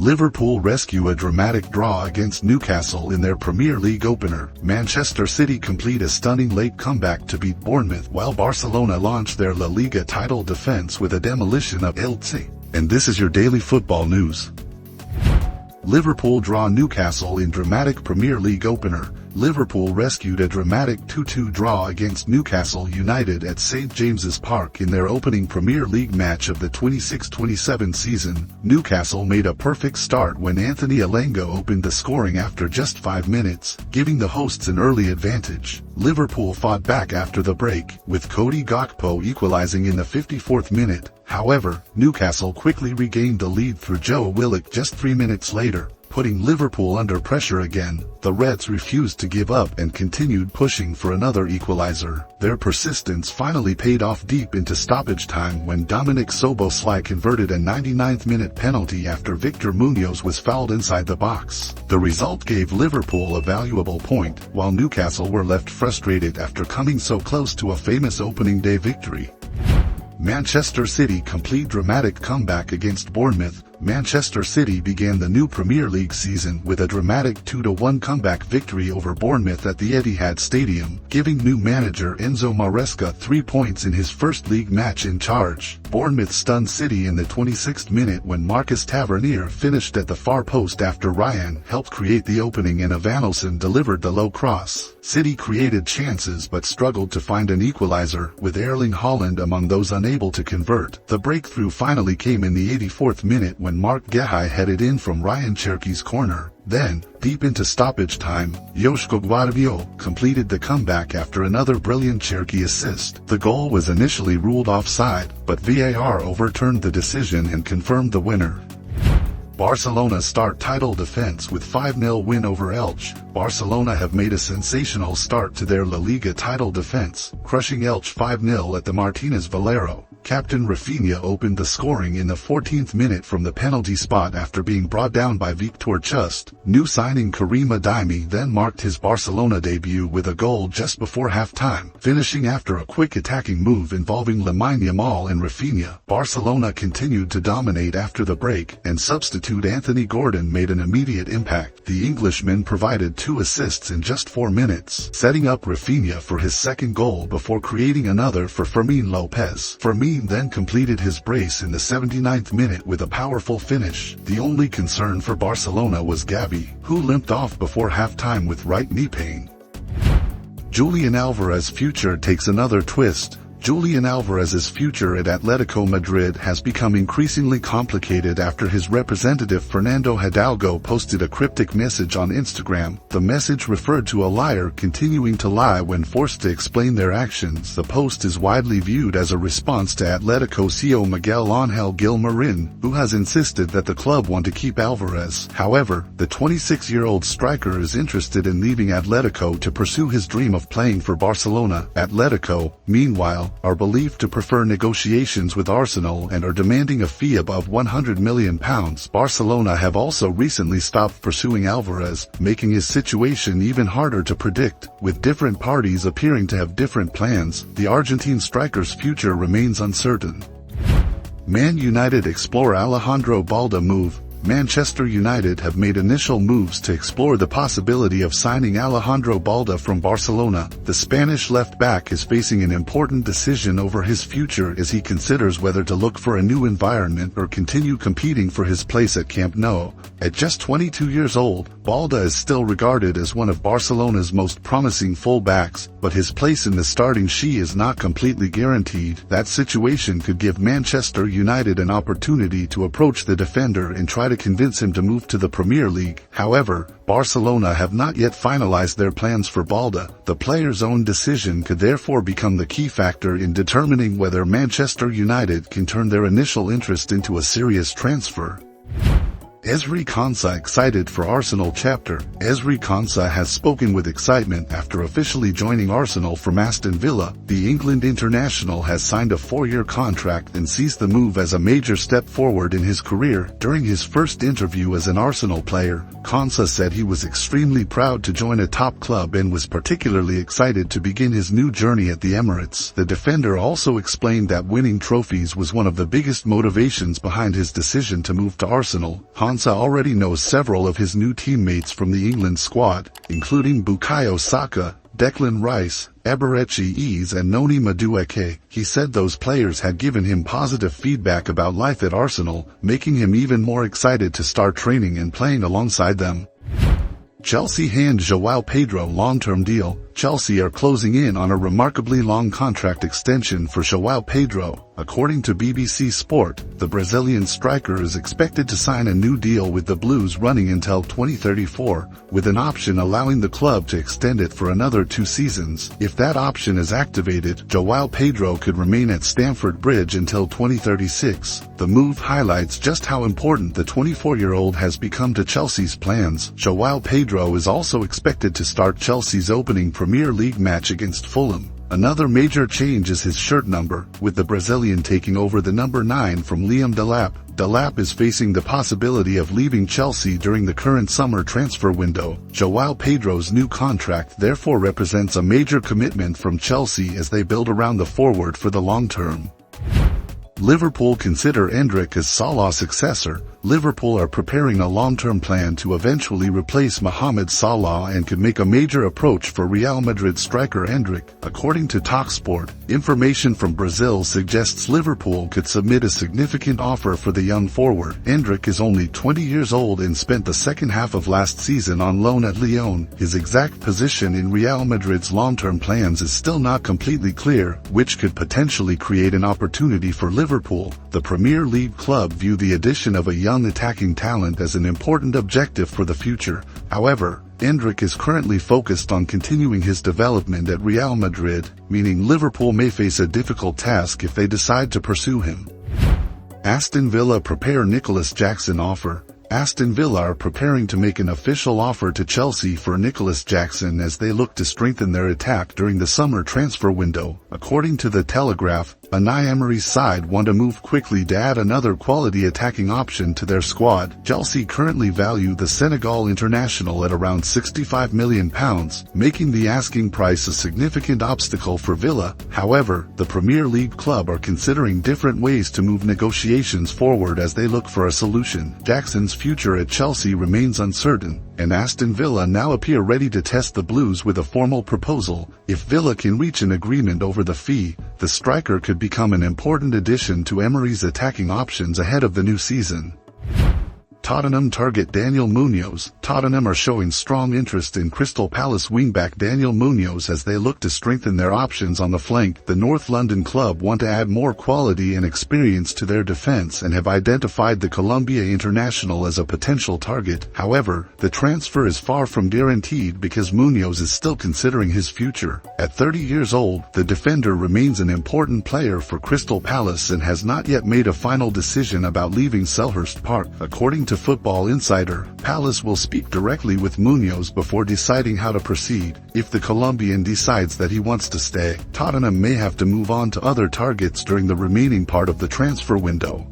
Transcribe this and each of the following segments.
Liverpool rescue a dramatic draw against Newcastle in their Premier League opener. Manchester City complete a stunning late comeback to beat Bournemouth, while Barcelona launched their La Liga title defense with a demolition of Elche. And this is your daily football news. Liverpool draw Newcastle in dramatic Premier League opener. Liverpool rescued a dramatic 2-2 draw against Newcastle United at St James's Park in their opening Premier League match of the 26-27 season. Newcastle made a perfect start when Anthony Elanga opened the scoring after just 5 minutes, giving the hosts an early advantage. Liverpool fought back after the break, with Cody Gakpo equalizing in the 54th minute. However, Newcastle quickly regained the lead through Joe Willock just 3 minutes later, putting Liverpool under pressure again. The Reds refused to give up and continued pushing for another equalizer. Their persistence finally paid off deep into stoppage time when Dominic Szoboszlai converted a 99th-minute penalty after Victor Munoz was fouled inside the box. The result gave Liverpool a valuable point, while Newcastle were left frustrated after coming so close to a famous opening day victory. Manchester City complete dramatic comeback against Bournemouth. Manchester City began the new Premier League season with a dramatic 2-1 comeback victory over Bournemouth at the Etihad Stadium, giving new manager Enzo Maresca 3 points in his first league match in charge. Bournemouth stunned City in the 26th minute when Marcus Tavernier finished at the far post after Ryan helped create the opening and Evanilson delivered the low cross. City created chances but struggled to find an equalizer, with Erling Haaland among those unable to convert. The breakthrough finally came in the 84th minute when Mark Guehi headed in from Ryan Cherki's corner. Then, deep into stoppage time, Joško Gvardiol completed the comeback after another brilliant Cherki assist. The goal was initially ruled offside, but VAR overturned the decision and confirmed the winner. Barcelona start title defense with 5-0 win over Elche. Barcelona have made a sensational start to their La Liga title defense, crushing Elche 5-0 at the Martínez Valero. Captain Rafinha opened the scoring in the 14th minute from the penalty spot after being brought down by Victor Just. New signing Karim Adeyemi then marked his Barcelona debut with a goal just before halftime, finishing after a quick attacking move involving Lamine Yamal and Rafinha. Barcelona continued to dominate after the break, and substitute Anthony Gordon made an immediate impact. The Englishman provided 2 assists in just 4 minutes, setting up Rafinha for his second goal before creating another for Fermin Lopez. Fermin then completed his brace in the 79th minute with a powerful finish. The only concern for Barcelona was Gavi, who limped off before halftime with right knee pain. Julian Alvarez's future takes another twist. Julian Alvarez's future at Atletico Madrid has become increasingly complicated after his representative Fernando Hidalgo posted a cryptic message on Instagram. The message referred to a liar continuing to lie when forced to explain their actions. The post is widely viewed as a response to Atletico CEO Miguel Ángel Gil Marin, who has insisted that the club want to keep Alvarez. However, the 26-year-old striker is interested in leaving Atletico to pursue his dream of playing for Barcelona. Atletico, meanwhile, are believed to prefer negotiations with Arsenal and are demanding a fee above £100 million. Barcelona have also recently stopped pursuing Alvarez, making his situation even harder to predict. With different parties appearing to have different plans, the Argentine striker's future remains uncertain. Man United explore Alejandro Balda move. Manchester United have made initial moves to explore the possibility of signing Alejandro Balda from Barcelona. The Spanish left-back is facing an important decision over his future as he considers whether to look for a new environment or continue competing for his place at Camp Nou. At just 22 years old, Balda is still regarded as one of Barcelona's most promising full-backs, but his place in the starting she is not completely guaranteed. That situation could give Manchester United an opportunity to approach the defender and try to convince him to move to the Premier League. However, Barcelona have not yet finalized their plans for Balda. The player's own decision could therefore become the key factor in determining whether Manchester United can turn their initial interest into a serious transfer. Ezri Konsa excited for Arsenal chapter. Ezri Konsa has spoken with excitement after officially joining Arsenal from Aston Villa. The England international has signed a 4-year contract and sees the move as a major step forward in his career. During his first interview as an Arsenal player, Konsa said he was extremely proud to join a top club and was particularly excited to begin his new journey at the Emirates. The defender also explained that winning trophies was one of the biggest motivations behind his decision to move to Arsenal. Konsa already knows several of his new teammates from the England squad, including Bukayo Saka, Declan Rice, Eberechi Eze and Noni Madueke. He said those players had given him positive feedback about life at Arsenal, making him even more excited to start training and playing alongside them. Chelsea hand João Pedro long-term deal. Chelsea are closing in on a remarkably long contract extension for João Pedro. According to BBC Sport, the Brazilian striker is expected to sign a new deal with the Blues running until 2034, with an option allowing the club to extend it for another 2 seasons. If that option is activated, João Pedro could remain at Stamford Bridge until 2036. The move highlights just how important the 24-year-old has become to Chelsea's plans. João Pedro is also expected to start Chelsea's opening Premier League match against Fulham. Another major change is his shirt number, with the Brazilian taking over the number 9 from Liam Delap. Delap is facing the possibility of leaving Chelsea during the current summer transfer window. João Pedro's new contract therefore represents a major commitment from Chelsea as they build around the forward for the long term. Liverpool consider Endrick as Salah's successor. Liverpool are preparing a long-term plan to eventually replace Mohamed Salah and could make a major approach for Real Madrid striker Endrick. According to TalkSport, information from Brazil suggests Liverpool could submit a significant offer for the young forward. Endrick is only 20 years old and spent the second half of last season on loan at Lyon. His exact position in Real Madrid's long-term plans is still not completely clear, which could potentially create an opportunity for Liverpool. The Premier League club view the addition of a young attacking talent as an important objective for the future. However, Endrick is currently focused on continuing his development at Real Madrid, meaning Liverpool may face a difficult task if they decide to pursue him. Aston Villa prepare Nicholas Jackson offer. Aston Villa are preparing to make an official offer to Chelsea for Nicholas Jackson as they look to strengthen their attack during the summer transfer window. According to The Telegraph, Unai Emery's side want to move quickly to add another quality attacking option to their squad. Chelsea currently value the Senegal international at around £65 million, making the asking price a significant obstacle for Villa. However, the Premier League club are considering different ways to move negotiations forward as they look for a solution. Jackson's future at Chelsea remains uncertain, and Aston Villa now appear ready to test the Blues with a formal proposal. If Villa can reach an agreement over the fee, the striker could become an important addition to Emery's attacking options ahead of the new season. Tottenham target Daniel Munoz. Tottenham are showing strong interest in Crystal Palace wingback Daniel Munoz as they look to strengthen their options on the flank. The North London club want to add more quality and experience to their defense and have identified the Colombia international as a potential target. However, the transfer is far from guaranteed because Munoz is still considering his future. At 30 years old, the defender remains an important player for Crystal Palace and has not yet made a final decision about leaving Selhurst Park. According to Football Insider, Palace will speak directly with Munoz before deciding how to proceed. If the Colombian decides that he wants to stay, Tottenham may have to move on to other targets during the remaining part of the transfer window.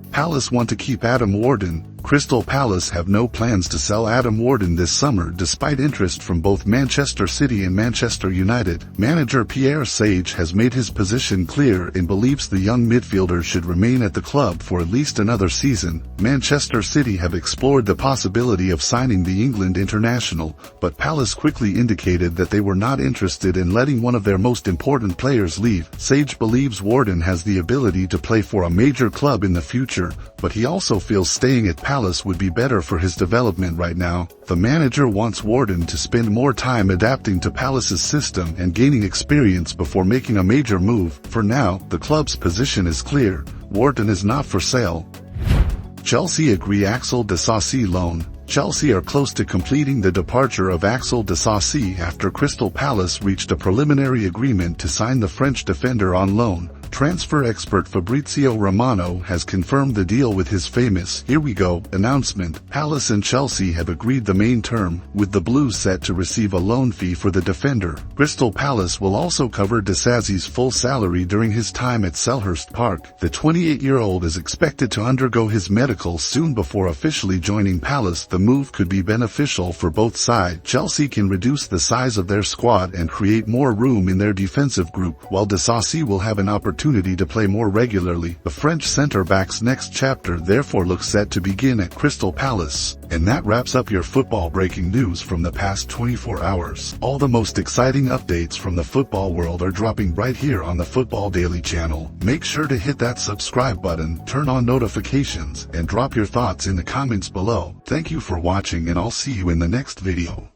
Palace want to keep Adam Warden. Crystal Palace have no plans to sell Adam Warden this summer despite interest from both Manchester City and Manchester United. Manager Pierre Sage has made his position clear and believes the young midfielder should remain at the club for at least another season. Manchester City have explored the possibility of signing the England international, but Palace quickly indicated that they were not interested in letting one of their most important players leave. Sage believes Warden has the ability to play for a major club in the future, but he also feels staying at Palace would be better for his development right now. The manager wants Warden to spend more time adapting to Palace's system and gaining experience before making a major move. For now, the club's position is clear. Warden is not for sale. Chelsea agree Axel Disasi loan. Chelsea are close to completing the departure of Axel Disasi after Crystal Palace reached a preliminary agreement to sign the French defender on loan. Transfer expert Fabrizio Romano has confirmed the deal with his famous "Here we go" announcement. Palace and Chelsea have agreed the main term, with the Blues set to receive a loan fee for the defender. Crystal Palace will also cover Disasi's full salary during his time at Selhurst Park. The 28-year-old is expected to undergo his medical soon before officially joining Palace. The move could be beneficial for both sides. Chelsea can reduce the size of their squad and create more room in their defensive group, while Disasi will have an opportunity opportunity to play more regularly. The French centre-back's next chapter therefore looks set to begin at Crystal Palace. And that wraps up your football breaking news from the past 24 hours. All the most exciting updates from the football world are dropping right here on the Football Daily channel. Make sure to hit that subscribe button, turn on notifications, and drop your thoughts in the comments below. Thank you for watching, and I'll see you in the next video.